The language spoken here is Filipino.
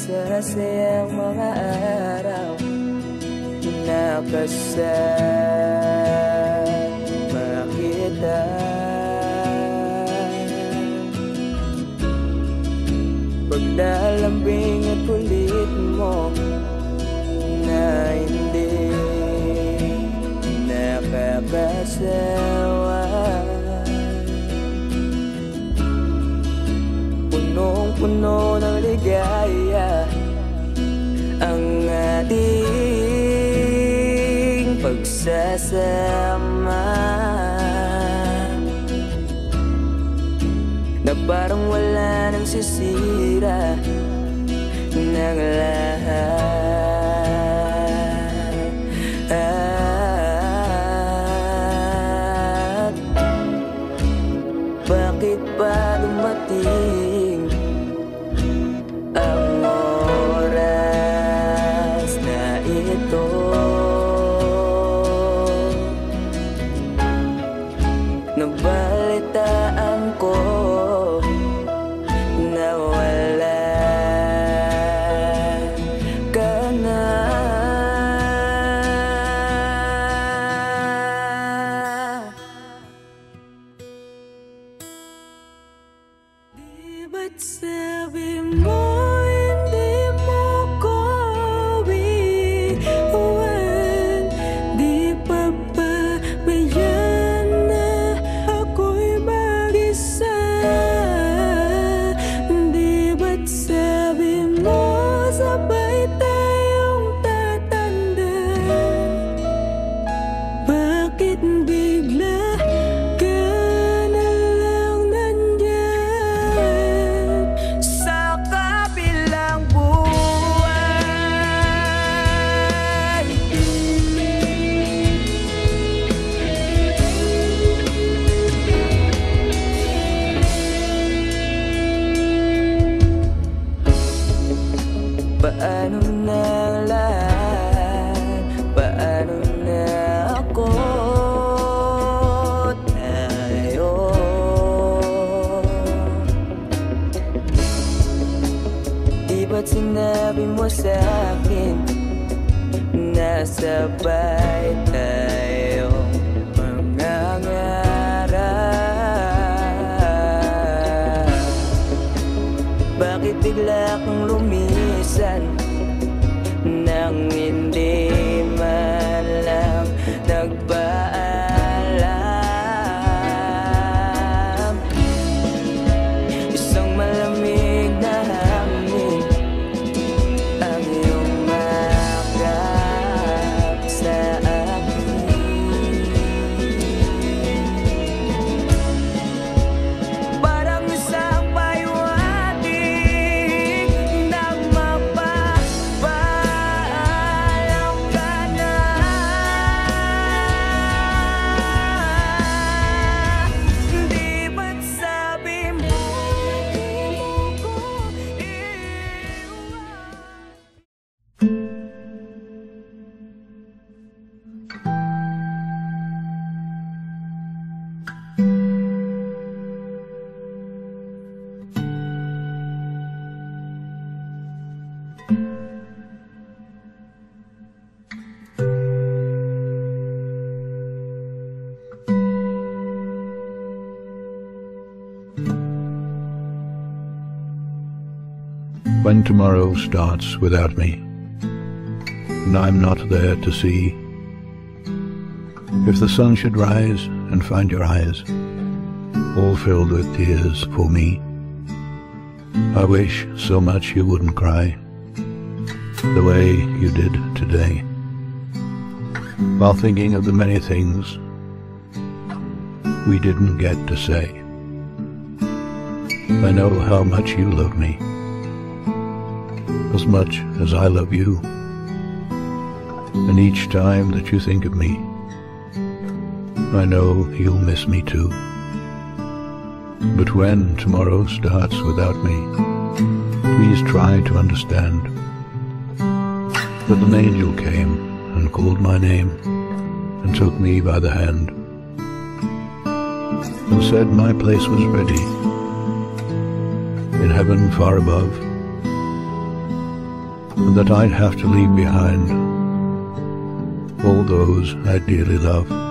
masasayang mga araw na kasama kita. Paglalambing at kulit mo na hindi nakakasawa, punong-puno ng ligaya ang ating pagsasama, na parang wala nang sisira ng lahat. Bakit ba dumating ang oras na ito? Nabalitaan ko na wala ka na. Di ba't sabi mo hindi mo ko iwan? Di pa ba bayan na ako'y mag-isa? Di ba't sabi mo sabay tayong tatanda? Bakit bigla ka na lang nandyan sa kabilang buwan? Paano na ang lahat? Paano na ako? Tayo di ba't sinabi mo sa'kin na sabay tayong mangangarap? Bakit bigla kang lumisan nang hindi man lang nagpaalam? Isang malamig na hangin ang iyong makap sa akin. Parang isang paywating na mapapaalam ka na. Di ba't sabi mo hindi mo ko iwan? When tomorrow starts without me, and I'm not there to see, if the sun should rise and find your eyes all filled with tears for me, I wish so much you wouldn't cry the way you did today, while thinking of the many things we didn't get to say. I know how much you love me, as much as I love you, and each time that you think of me, I know you'll miss me too. But when tomorrow starts without me, please try to understand that an angel came and called my name and took me by the hand and said my place was ready in heaven far above, and that I'd have to leave behind all those I dearly love.